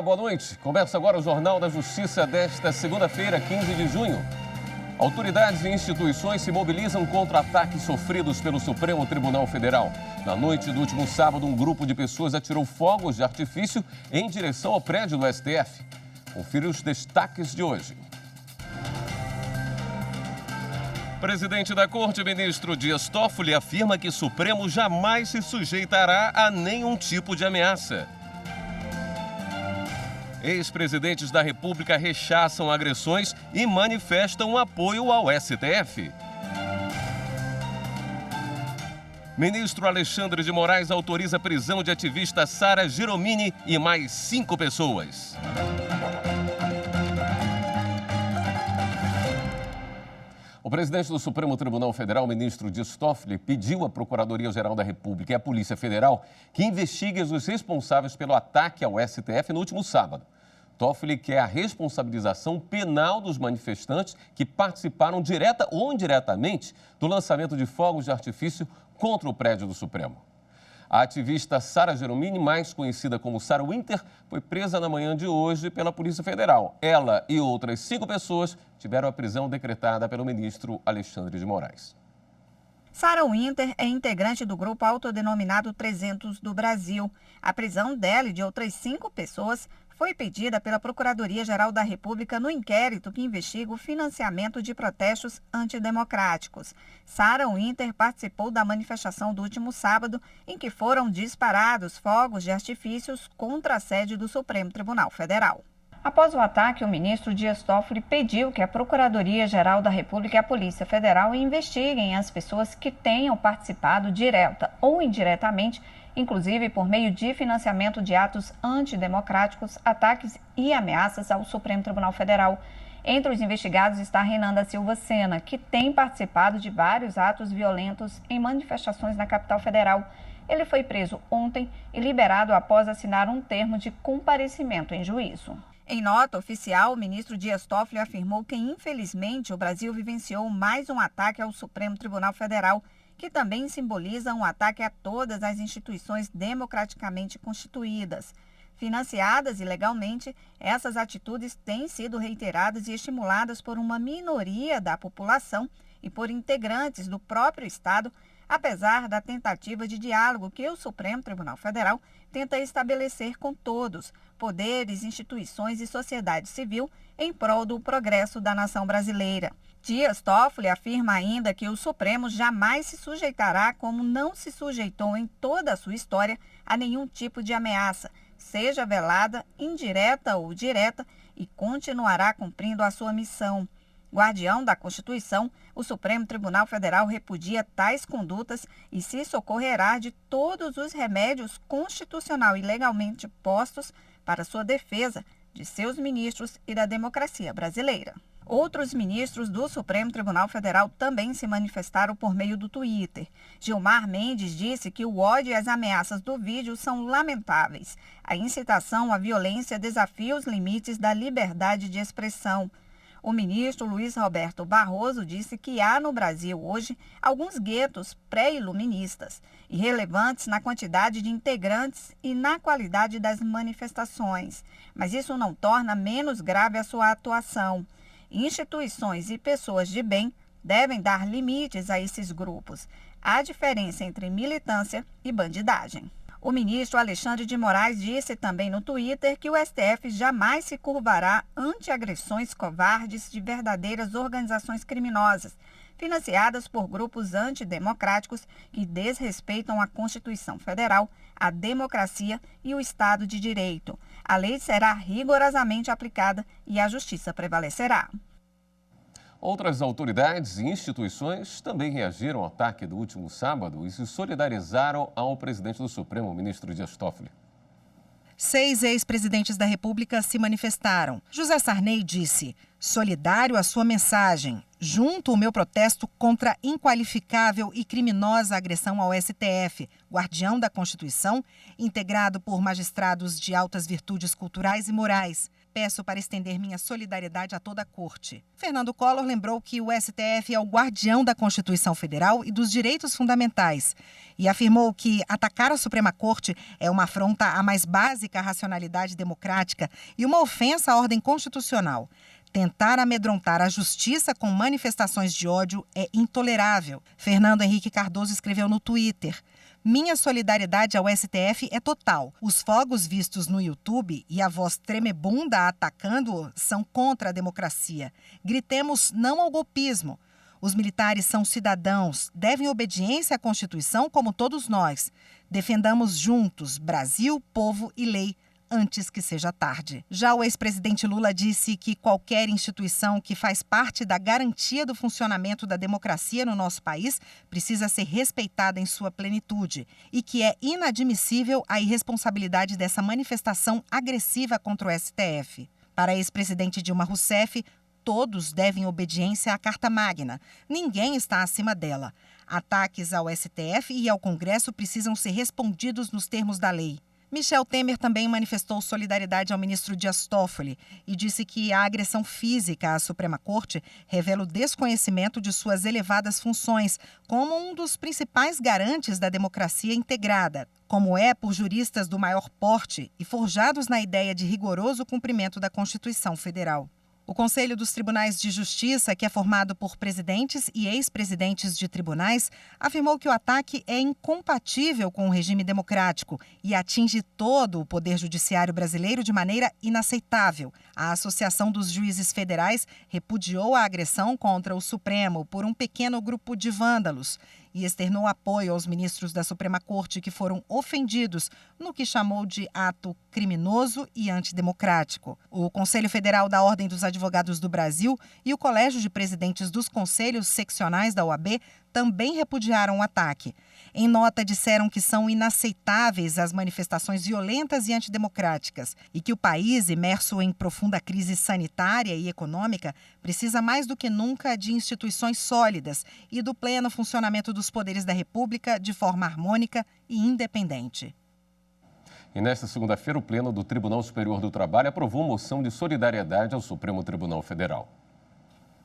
Olá, boa noite. Começa agora o Jornal da Justiça desta segunda-feira, 15 de junho. Autoridades e instituições se mobilizam contra ataques sofridos pelo Supremo Tribunal Federal. Na noite do último sábado, um grupo de pessoas atirou fogos de artifício em direção ao prédio do STF. Confira os destaques de hoje. Presidente da Corte, ministro Dias Toffoli, afirma que o Supremo jamais se sujeitará a nenhum tipo de ameaça. Ex-presidentes da República rechaçam agressões e manifestam apoio ao STF. Ministro Alexandre de Moraes autoriza a prisão de ativista Sara Giromini e mais 5 pessoas. O presidente do Supremo Tribunal Federal, ministro Dias Toffoli, pediu à Procuradoria-Geral da República e à Polícia Federal que investiguem os responsáveis pelo ataque ao STF no último sábado. Toffoli quer a responsabilização penal dos manifestantes que participaram direta ou indiretamente do lançamento de fogos de artifício contra o prédio do Supremo. A ativista Sara Giromini, mais conhecida como Sarah Winter, foi presa na manhã de hoje pela Polícia Federal. Ela e outras 5 pessoas tiveram a prisão decretada pelo ministro Alexandre de Moraes. Sarah Winter é integrante do grupo autodenominado 300 do Brasil. A prisão dela e de outras 5 pessoas foi pedida pela Procuradoria-Geral da República no inquérito que investiga o financiamento de protestos antidemocráticos. Sarah Winter participou da manifestação do último sábado, em que foram disparados fogos de artifícios contra a sede do Supremo Tribunal Federal. Após o ataque, o ministro Dias Toffoli pediu que a Procuradoria-Geral da República e a Polícia Federal investiguem as pessoas que tenham participado direta ou indiretamente, inclusive por meio de financiamento de atos antidemocráticos, ataques e ameaças ao Supremo Tribunal Federal. Entre os investigados está Renan da Silva Sena, que tem participado de vários atos violentos em manifestações na capital federal. Ele foi preso ontem e liberado após assinar um termo de comparecimento em juízo. Em nota oficial, o ministro Dias Toffoli afirmou que, infelizmente, o Brasil vivenciou mais um ataque ao Supremo Tribunal Federal, que também simboliza um ataque a todas as instituições democraticamente constituídas. Financiadas ilegalmente, essas atitudes têm sido reiteradas e estimuladas por uma minoria da população e por integrantes do próprio Estado, apesar da tentativa de diálogo que o Supremo Tribunal Federal tenta estabelecer com todos, poderes, instituições e sociedade civil, em prol do progresso da nação brasileira. Dias Toffoli afirma ainda que o Supremo jamais se sujeitará, como não se sujeitou em toda a sua história, a nenhum tipo de ameaça, seja velada, indireta ou direta, e continuará cumprindo a sua missão. Guardião da Constituição, o Supremo Tribunal Federal repudia tais condutas e se socorrerá de todos os remédios constitucional e legalmente postos para sua defesa, de seus ministros e da democracia brasileira. Outros ministros do Supremo Tribunal Federal também se manifestaram por meio do Twitter. Gilmar Mendes disse que o ódio e as ameaças do vídeo são lamentáveis. A incitação à violência desafia os limites da liberdade de expressão. O ministro Luiz Roberto Barroso disse que há no Brasil hoje alguns guetos pré-iluministas, irrelevantes na quantidade de integrantes e na qualidade das manifestações. Mas isso não torna menos grave a sua atuação. Instituições e pessoas de bem devem dar limites a esses grupos. Há diferença entre militância e bandidagem. O ministro Alexandre de Moraes disse também no Twitter que o STF jamais se curvará ante agressões covardes de verdadeiras organizações criminosas, financiadas por grupos antidemocráticos que desrespeitam a Constituição Federal, a democracia e o Estado de Direito. A lei será rigorosamente aplicada e a justiça prevalecerá. Outras autoridades e instituições também reagiram ao ataque do último sábado e se solidarizaram ao presidente do Supremo, o ministro Dias Toffoli. 6 ex-presidentes da República se manifestaram. José Sarney disse: solidário à sua mensagem, junto o meu protesto contra a inqualificável e criminosa agressão ao STF, guardião da Constituição, integrado por magistrados de altas virtudes culturais e morais. peço para estender minha solidariedade a toda a corte. Fernando Collor lembrou que o STF é o guardião da Constituição Federal e dos direitos fundamentais e afirmou que atacar a Suprema Corte é uma afronta à mais básica racionalidade democrática e uma ofensa à ordem constitucional. Tentar amedrontar a justiça com manifestações de ódio é intolerável. Fernando Henrique Cardoso escreveu no Twitter: minha solidariedade ao STF é total. Os fogos vistos no YouTube e a voz tremebunda atacando-o são contra a democracia. Gritemos não ao golpismo. Os militares são cidadãos, devem obediência à Constituição como todos nós. Defendamos juntos Brasil, povo e lei, antes que seja tarde. Já o ex-presidente Lula disse que qualquer instituição que faz parte da garantia do funcionamento da democracia no nosso país precisa ser respeitada em sua plenitude e que é inadmissível a irresponsabilidade dessa manifestação agressiva contra o STF. Para a ex-presidente Dilma Rousseff, todos devem obediência à Carta Magna. Ninguém está acima dela. Ataques ao STF e ao Congresso precisam ser respondidos nos termos da lei. Michel Temer também manifestou solidariedade ao ministro Dias Toffoli e disse que a agressão física à Suprema Corte revela o desconhecimento de suas elevadas funções como um dos principais garantes da democracia integrada, como é por juristas do maior porte e forjados na ideia de rigoroso cumprimento da Constituição Federal. O Conselho dos Tribunais de Justiça, que é formado por presidentes e ex-presidentes de tribunais, afirmou que o ataque é incompatível com o regime democrático e atinge todo o poder judiciário brasileiro de maneira inaceitável. A Associação dos Juízes Federais repudiou a agressão contra o Supremo por um pequeno grupo de vândalos e externou apoio aos ministros da Suprema Corte que foram ofendidos no que chamou de ato criminoso e antidemocrático. O Conselho Federal da Ordem dos Advogados do Brasil e o Colégio de Presidentes dos Conselhos Seccionais da OAB também repudiaram o ataque. Em nota, disseram que são inaceitáveis as manifestações violentas e antidemocráticas e que o país, imerso em profunda crise sanitária e econômica, precisa mais do que nunca de instituições sólidas e do pleno funcionamento dos poderes da República de forma harmônica e independente. E nesta segunda-feira, o Pleno do Tribunal Superior do Trabalho aprovou moção de solidariedade ao Supremo Tribunal Federal.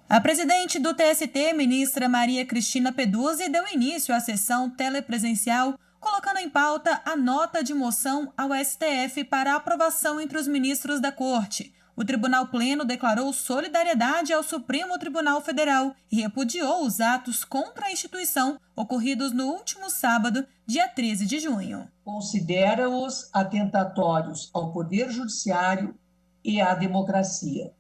A presidente do TST, ministra Maria Cristina Peduzzi, deu início à sessão telepresencial, colocando em pauta a nota de moção ao STF para aprovação entre os ministros da Corte. O Tribunal Pleno declarou solidariedade ao Supremo Tribunal Federal e repudiou os atos contra a instituição ocorridos no último sábado, dia 13 de junho. Considera-os atentatórios ao Poder Judiciário e à democracia.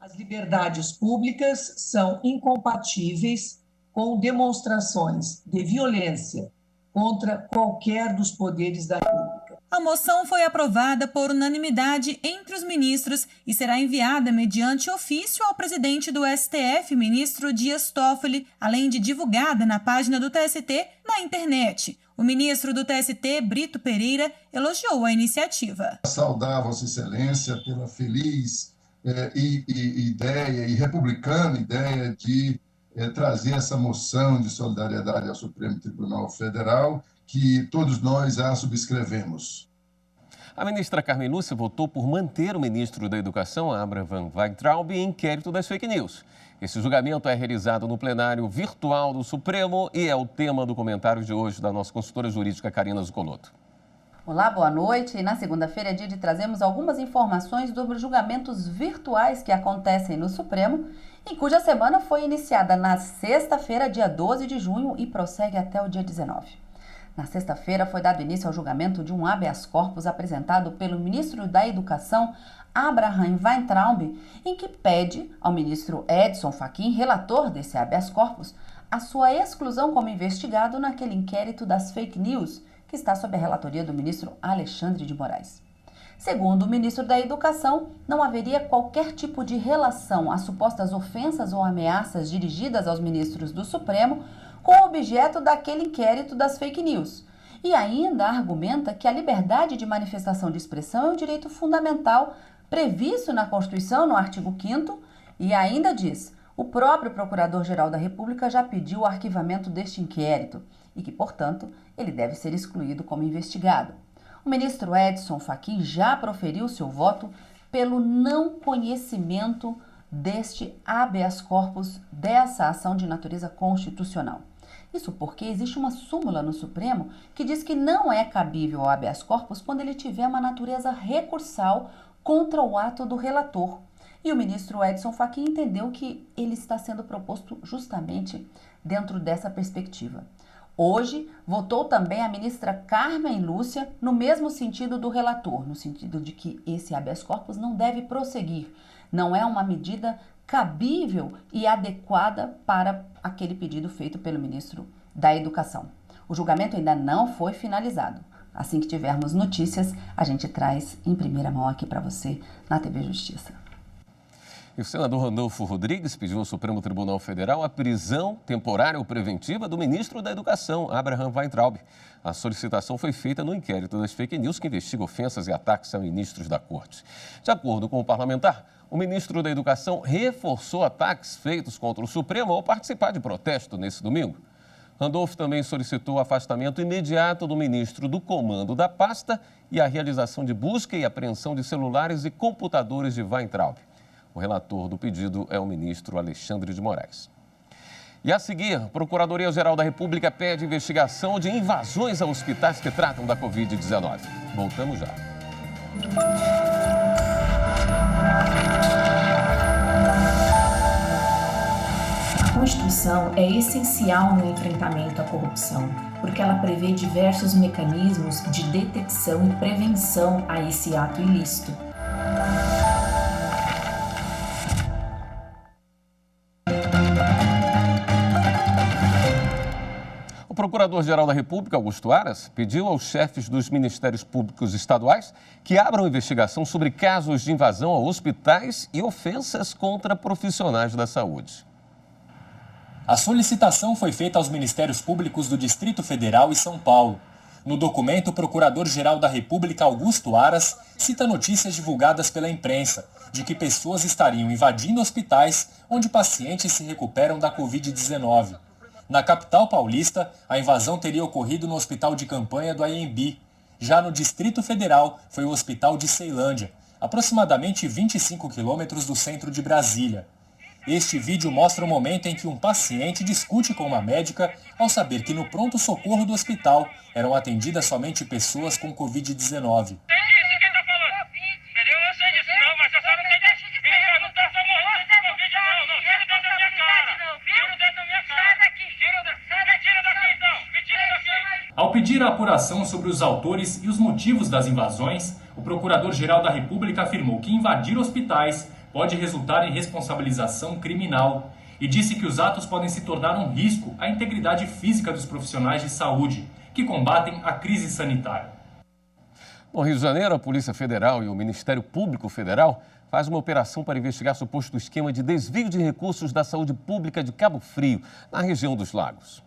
As liberdades públicas são incompatíveis com demonstrações de violência contra qualquer dos poderes da República. A moção foi aprovada por unanimidade entre os ministros e será enviada mediante ofício ao presidente do STF, ministro Dias Toffoli, além de divulgada na página do TST na internet. O ministro do TST, Brito Pereira, elogiou a iniciativa. Saudar Vossa Excelência pela feliz ideia e republicana ideia de trazer essa moção de solidariedade ao Supremo Tribunal Federal, que todos nós a subscrevemos. A ministra Carmen Lúcia votou por manter o ministro da Educação, Abraham Weintraub, em inquérito das fake news. Esse julgamento é realizado no plenário virtual do Supremo e é o tema do comentário de hoje da nossa consultora jurídica Karina Zucolotto. Olá, boa noite. E na segunda-feira é dia de trazermos algumas informações sobre os julgamentos virtuais que acontecem no Supremo e cuja semana foi iniciada na sexta-feira, dia 12 de junho, e prossegue até o dia 19. Na sexta-feira foi dado início ao julgamento de um habeas corpus apresentado pelo ministro da Educação, Abraham Weintraub, em que pede ao ministro Edson Fachin, relator desse habeas corpus, a sua exclusão como investigado naquele inquérito das fake news, que está sob a relatoria do ministro Alexandre de Moraes. Segundo o ministro da Educação, não haveria qualquer tipo de relação às supostas ofensas ou ameaças dirigidas aos ministros do Supremo com o objeto daquele inquérito das fake news. E ainda argumenta que a liberdade de manifestação de expressão é um direito fundamental previsto na Constituição, no artigo 5º, e ainda diz: o próprio Procurador-Geral da República já pediu o arquivamento deste inquérito e que, portanto, ele deve ser excluído como investigado. O ministro Edson Fachin já proferiu seu voto pelo não conhecimento deste habeas corpus, dessa ação de natureza constitucional. Isso porque existe uma súmula no Supremo que diz que não é cabível o habeas corpus quando ele tiver uma natureza recursal contra o ato do relator. E o ministro Edson Fachin entendeu que ele está sendo proposto justamente dentro dessa perspectiva. Hoje, votou também a ministra Carmen Lúcia no mesmo sentido do relator, no sentido de que esse habeas corpus não deve prosseguir, não é uma medida cabível e adequada para aquele pedido feito pelo ministro da Educação. O julgamento ainda não foi finalizado. Assim que tivermos notícias, a gente traz em primeira mão aqui para você na TV Justiça. E o senador Randolfo Rodrigues pediu ao Supremo Tribunal Federal a prisão temporária ou preventiva do ministro da Educação, Abraham Weintraub. A solicitação foi feita no inquérito das fake news que investiga ofensas e ataques a ministros da Corte. De acordo com o parlamentar, o ministro da Educação reforçou ataques feitos contra o Supremo ao participar de protesto nesse domingo. Randolfo também solicitou o afastamento imediato do ministro do comando da pasta e a realização de busca e apreensão de celulares e computadores de Weintraub. O relator do pedido é o ministro Alexandre de Moraes. E a seguir, a Procuradoria-Geral da República pede investigação de invasões a hospitais que tratam da Covid-19. Voltamos já. A Constituição é essencial no enfrentamento à corrupção, porque ela prevê diversos mecanismos de detecção e prevenção a esse ato ilícito. O Procurador-Geral da República, Augusto Aras, pediu aos chefes dos Ministérios Públicos Estaduais que abram investigação sobre casos de invasão a hospitais e ofensas contra profissionais da saúde. A solicitação foi feita aos Ministérios Públicos do Distrito Federal e São Paulo. No documento, o Procurador-Geral da República, Augusto Aras, cita notícias divulgadas pela imprensa de que pessoas estariam invadindo hospitais onde pacientes se recuperam da Covid-19. Na capital paulista, a invasão teria ocorrido no hospital de campanha do AMB. Já no Distrito Federal, foi o hospital de Ceilândia, aproximadamente 25 quilômetros do centro de Brasília. Este vídeo mostra o momento em que um paciente discute com uma médica ao saber que no pronto-socorro do hospital eram atendidas somente pessoas com Covid-19. Ao pedir a apuração sobre os autores e os motivos das invasões, o Procurador-Geral da República afirmou que invadir hospitais pode resultar em responsabilização criminal e disse que os atos podem se tornar um risco à integridade física dos profissionais de saúde que combatem a crise sanitária. No Rio de Janeiro, a Polícia Federal e o Ministério Público Federal faz uma operação para investigar suposto esquema de desvio de recursos da saúde pública de Cabo Frio, na região dos Lagos.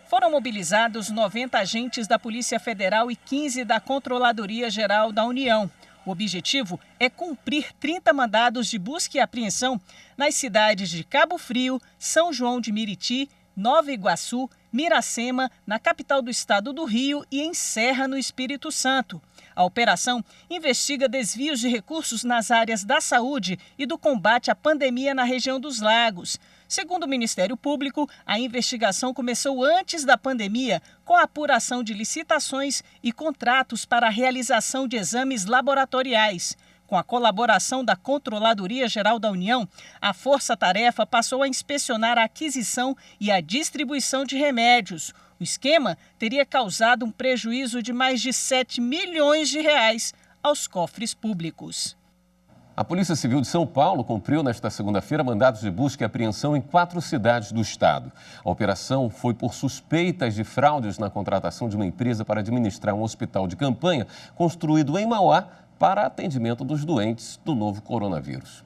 Foram mobilizados 90 agentes da Polícia Federal e 15 da Controladoria Geral da União. O objetivo é cumprir 30 mandados de busca e apreensão nas cidades de Cabo Frio, São João de Meriti, Nova Iguaçu, Miracema, na capital do estado do Rio e em Serra, no Espírito Santo. A operação investiga desvios de recursos nas áreas da saúde e do combate à pandemia na região dos Lagos. Segundo o Ministério Público, a investigação começou antes da pandemia, com a apuração de licitações e contratos para a realização de exames laboratoriais. Com a colaboração da Controladoria Geral da União, a Força-Tarefa passou a inspecionar a aquisição e a distribuição de remédios. O esquema teria causado um prejuízo de mais de 7 milhões de reais aos cofres públicos. A Polícia Civil de São Paulo cumpriu nesta segunda-feira mandados de busca e apreensão em 4 cidades do estado. A operação foi por suspeitas de fraudes na contratação de uma empresa para administrar um hospital de campanha construído em Mauá para atendimento dos doentes do novo coronavírus.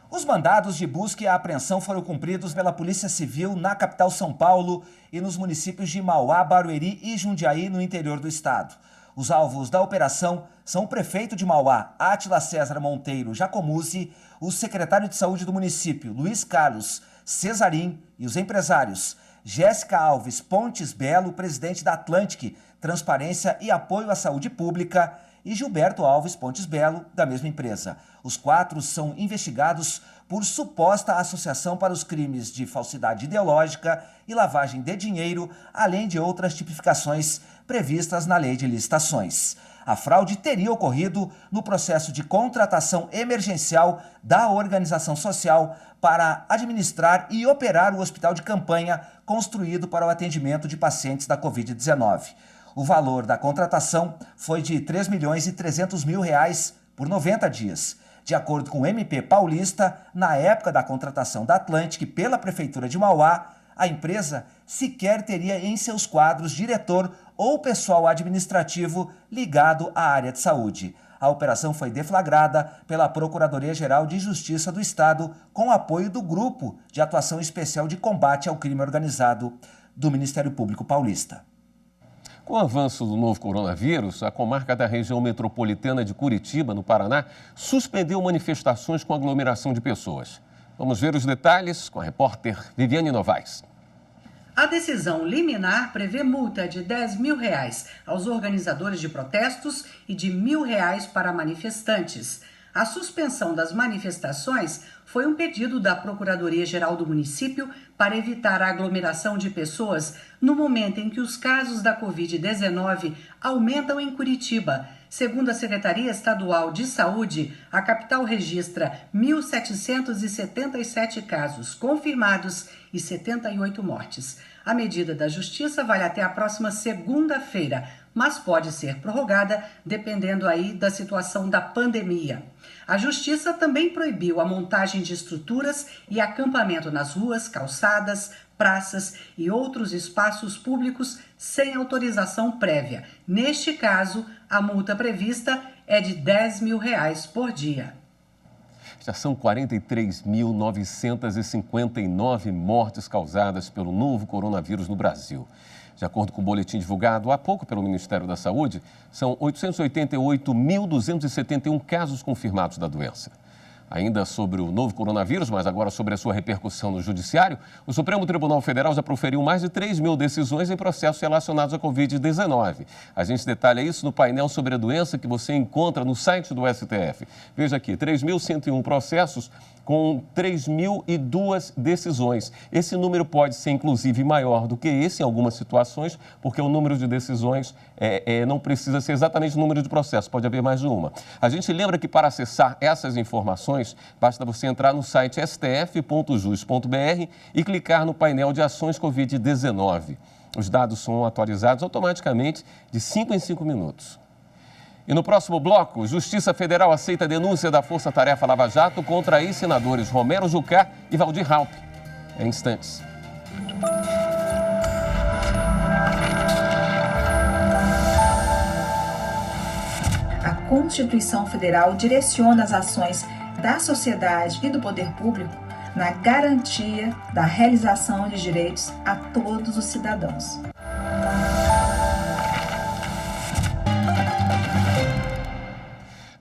Os mandados de busca e apreensão foram cumpridos pela Polícia Civil na capital São Paulo e nos municípios de Mauá, Barueri e Jundiaí, no interior do estado. Os alvos da operação são o prefeito de Mauá, Átila César Monteiro Jacomuzzi, o secretário de saúde do município, Luiz Carlos Cesarim, e os empresários Jéssica Alves Pontes Belo, presidente da Atlantic Transparência e Apoio à Saúde Pública, e Gilberto Alves Pontes Belo, da mesma empresa. Os 4 são investigados por suposta associação para os crimes de falsidade ideológica e lavagem de dinheiro, além de outras tipificações previstas na Lei de Licitações. A fraude teria ocorrido no processo de contratação emergencial da organização social para administrar e operar o hospital de campanha construído para o atendimento de pacientes da Covid-19. O valor da contratação foi de R$ 3.300.000 por 90 dias. De acordo com o MP paulista, na época da contratação da Atlantic pela Prefeitura de Mauá, a empresa sequer teria em seus quadros diretor ou pessoal administrativo ligado à área de saúde. A operação foi deflagrada pela Procuradoria-Geral de Justiça do Estado com apoio do Grupo de Atuação Especial de Combate ao Crime Organizado do Ministério Público Paulista. Com o avanço do novo coronavírus, a comarca da região metropolitana de Curitiba, no Paraná, suspendeu manifestações com aglomeração de pessoas. Vamos ver os detalhes com a repórter Viviane Novaes. A decisão liminar prevê multa de R$ 10.000 aos organizadores de protestos e de R$ 1.000 para manifestantes. A suspensão das manifestações foi um pedido da Procuradoria-Geral do município para evitar a aglomeração de pessoas no momento em que os casos da Covid-19 aumentam em Curitiba. Segundo a Secretaria Estadual de Saúde, a capital registra 1.777 casos confirmados e 78 mortes. A medida da Justiça vale até a próxima segunda-feira, mas pode ser prorrogada dependendo aí da situação da pandemia. A Justiça também proibiu a montagem de estruturas e acampamento nas ruas, calçadas, praças e outros espaços públicos sem autorização prévia. Neste caso, a multa prevista é de R$ 10.000 por dia. Já são 43.959 mortes causadas pelo novo coronavírus no Brasil. De acordo com o boletim divulgado há pouco pelo Ministério da Saúde, são 888.271 casos confirmados da doença. Ainda sobre o novo coronavírus, mas agora sobre a sua repercussão no Judiciário, o Supremo Tribunal Federal já proferiu mais de 3.000 decisões em processos relacionados à Covid-19. A gente detalha isso no painel sobre a doença que você encontra no site do STF. Veja aqui, 3.101 processos com 3.002 decisões. Esse número pode ser, inclusive, maior do que esse em algumas situações, porque o número de decisões não precisa ser exatamente o número de processos, pode haver mais de uma. A gente lembra que para acessar essas informações, basta você entrar no site stf.jus.br e clicar no painel de ações Covid-19. Os dados são atualizados automaticamente de 5 em 5 minutos. E no próximo bloco, Justiça Federal aceita a denúncia da Força Tarefa Lava Jato contra ex-senadores Romero Jucá e Waldir Raupp. Em instantes. A Constituição Federal direciona as ações da sociedade e do poder público na garantia da realização de direitos a todos os cidadãos.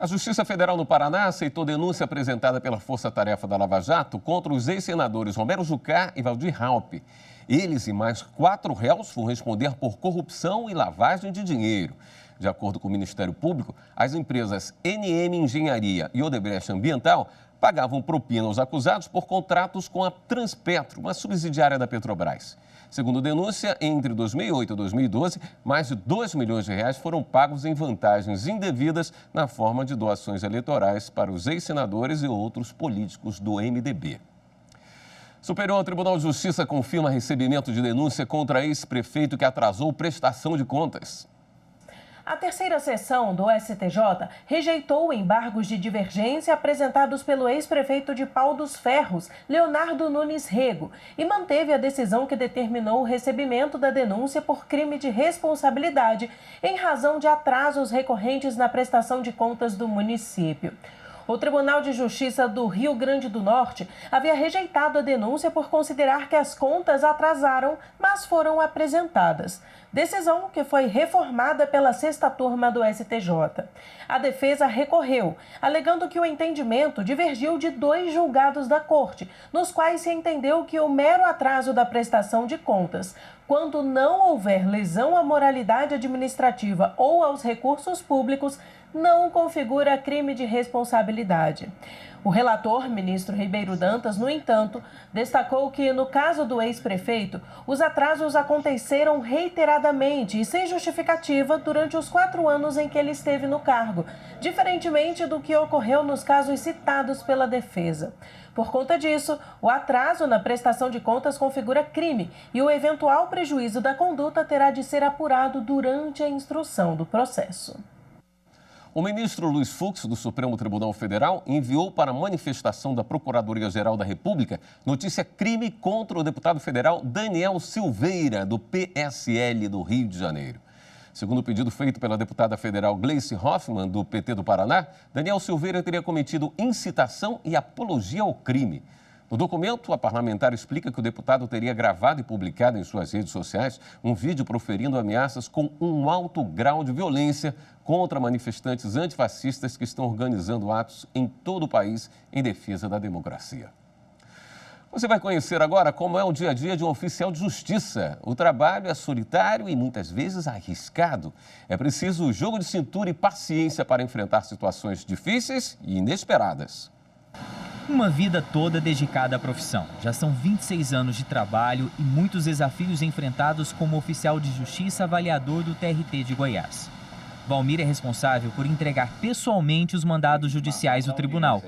A Justiça Federal no Paraná aceitou denúncia apresentada pela Força Tarefa da Lava Jato contra os ex-senadores Romero Jucá e Waldir Raupp. Eles e mais 4 réus vão responder por corrupção e lavagem de dinheiro. De acordo com o Ministério Público, as empresas NM Engenharia e Odebrecht Ambiental pagavam propina aos acusados por contratos com a Transpetro, uma subsidiária da Petrobras. Segundo denúncia, entre 2008 e 2012, mais de R$ 2 milhões foram pagos em vantagens indevidas na forma de doações eleitorais para os ex-senadores e outros políticos do MDB. Superior Tribunal de Justiça confirma recebimento de denúncia contra ex-prefeito que atrasou prestação de contas. A terceira sessão do STJ rejeitou embargos de divergência apresentados pelo ex-prefeito de Pau dos Ferros, Leonardo Nunes Rego, e manteve a decisão que determinou o recebimento da denúncia por crime de responsabilidade em razão de atrasos recorrentes na prestação de contas do município. O Tribunal de Justiça do Rio Grande do Norte havia rejeitado a denúncia por considerar que as contas atrasaram, mas foram apresentadas. Decisão que foi reformada pela 6ª turma do STJ. A defesa recorreu, alegando que o entendimento divergiu de 2 julgados da Corte, nos quais se entendeu que o mero atraso da prestação de contas, quando não houver lesão à moralidade administrativa ou aos recursos públicos, não configura crime de responsabilidade. O relator, ministro Ribeiro Dantas, no entanto, destacou que, no caso do ex-prefeito, os atrasos aconteceram reiteradamente e sem justificativa durante os 4 anos em que ele esteve no cargo, diferentemente do que ocorreu nos casos citados pela defesa. Por conta disso, o atraso na prestação de contas configura crime e o eventual prejuízo da conduta terá de ser apurado durante a instrução do processo. O ministro Luiz Fux, do Supremo Tribunal Federal, enviou para a manifestação da Procuradoria-Geral da República notícia crime contra o deputado federal Daniel Silveira, do PSL do Rio de Janeiro. Segundo o pedido feito pela deputada federal Gleice Hoffmann, do PT do Paraná, Daniel Silveira teria cometido incitação e apologia ao crime. No documento, a parlamentar explica que o deputado teria gravado e publicado em suas redes sociais um vídeo proferindo ameaças com um alto grau de violência contra manifestantes antifascistas que estão organizando atos em todo o país em defesa da democracia. Você vai conhecer agora como é o dia a dia de um oficial de justiça. O trabalho é solitário e muitas vezes arriscado. É preciso jogo de cintura e paciência para enfrentar situações difíceis e inesperadas. Uma vida toda dedicada à profissão. Já são 26 anos de trabalho e muitos desafios enfrentados como oficial de justiça avaliador do TRT de Goiás. Valmir é responsável por entregar pessoalmente os mandados judiciais do tribunal.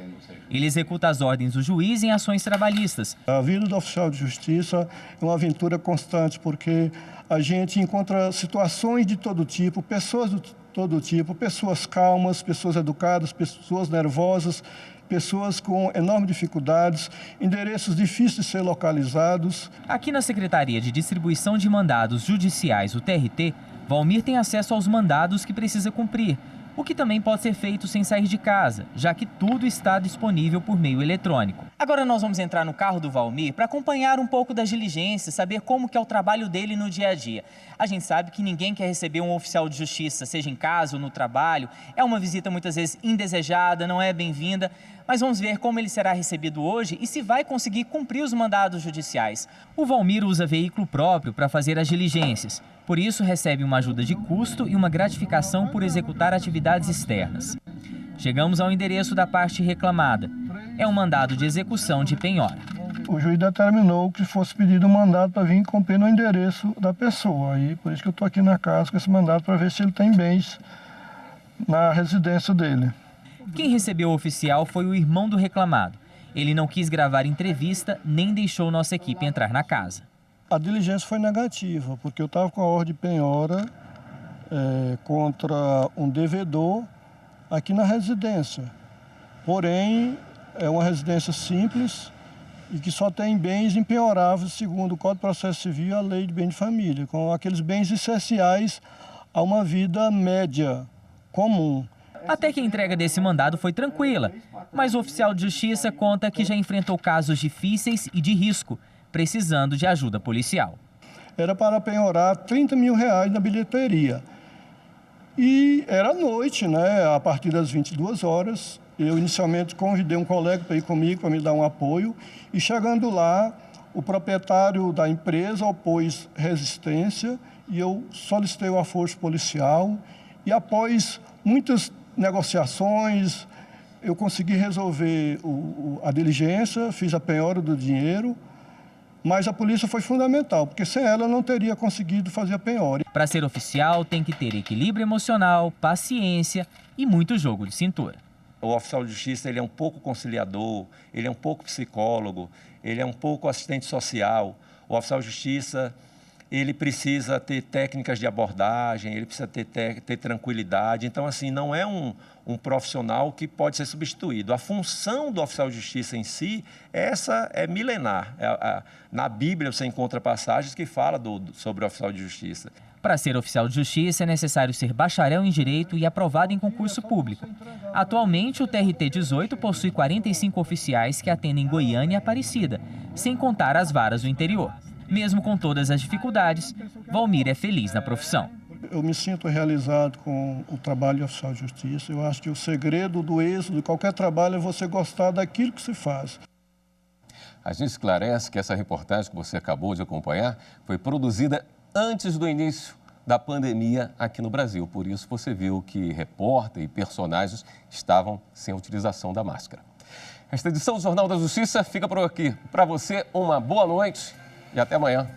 Ele executa as ordens do juiz em ações trabalhistas. A vida do oficial de justiça é uma aventura constante, porque a gente encontra situações de todo tipo, pessoas de todo tipo, pessoas calmas, pessoas educadas, pessoas nervosas, pessoas com enormes dificuldades, endereços difíceis de ser localizados. Aqui na Secretaria de Distribuição de Mandados Judiciais, o TRT, Valmir tem acesso aos mandados que precisa cumprir, o que também pode ser feito sem sair de casa, já que tudo está disponível por meio eletrônico. Agora nós vamos entrar no carro do Valmir para acompanhar um pouco das diligências, saber como que é o trabalho dele no dia a dia. A gente sabe que ninguém quer receber um oficial de justiça, seja em casa ou no trabalho. É uma visita muitas vezes indesejada, não é bem-vinda, mas vamos ver como ele será recebido hoje e se vai conseguir cumprir os mandados judiciais. O Valmir usa veículo próprio para fazer as diligências. Por isso, recebe uma ajuda de custo e uma gratificação por executar atividades externas. Chegamos ao endereço da parte reclamada. É um mandado de execução de penhora. O juiz determinou que fosse pedido um mandado para vir cumprir no endereço da pessoa. E por isso que eu estou aqui na casa com esse mandado para ver se ele tem bens na residência dele. Quem recebeu o oficial foi o irmão do reclamado. Ele não quis gravar entrevista nem deixou nossa equipe entrar na casa. A diligência foi negativa, porque eu estava com a ordem de penhora contra um devedor aqui na residência. Porém, é uma residência simples e que só tem bens impenhoráveis segundo o Código de Processo Civil e a Lei de Bem de Família, com aqueles bens essenciais a uma vida média, comum. Até que a entrega desse mandado foi tranquila, mas o oficial de justiça conta que já enfrentou casos difíceis e de risco, precisando de ajuda policial. Era para penhorar R$30 mil na bilheteria. E era à noite, né? A partir das 22 horas. Eu inicialmente convidei um colega para ir comigo, para me dar um apoio. E chegando lá, o proprietário da empresa opôs resistência e eu solicitei o aforzo policial. E após muitas negociações, eu consegui resolver a diligência, fiz a penhora do dinheiro. Mas a polícia foi fundamental, porque sem ela eu não teria conseguido fazer a penhora. Para ser oficial, tem que ter equilíbrio emocional, paciência e muito jogo de cintura. O oficial de justiça ele é um pouco conciliador, ele é um pouco psicólogo, ele é um pouco assistente social. O oficial de justiça ele precisa ter técnicas de abordagem, ele precisa ter tranquilidade. Então, assim, não é um profissional que pode ser substituído. A função do oficial de justiça em si, essa é milenar. Na Bíblia você encontra passagens que falam sobre o oficial de justiça. Para ser oficial de justiça é necessário ser bacharel em Direito e aprovado em concurso público. Atualmente, o TRT-18 possui 45 oficiais que atendem Goiânia e Aparecida, sem contar as varas do interior. Mesmo com todas as dificuldades, Valmir é feliz na profissão. Eu me sinto realizado com o trabalho de oficial de justiça. Eu acho que o segredo do êxito de qualquer trabalho é você gostar daquilo que se faz. A gente esclarece que essa reportagem que você acabou de acompanhar foi produzida antes do início da pandemia aqui no Brasil. Por isso você viu que repórter e personagens estavam sem a utilização da máscara. Esta edição do Jornal da Justiça fica por aqui. Para você, uma boa noite e até amanhã.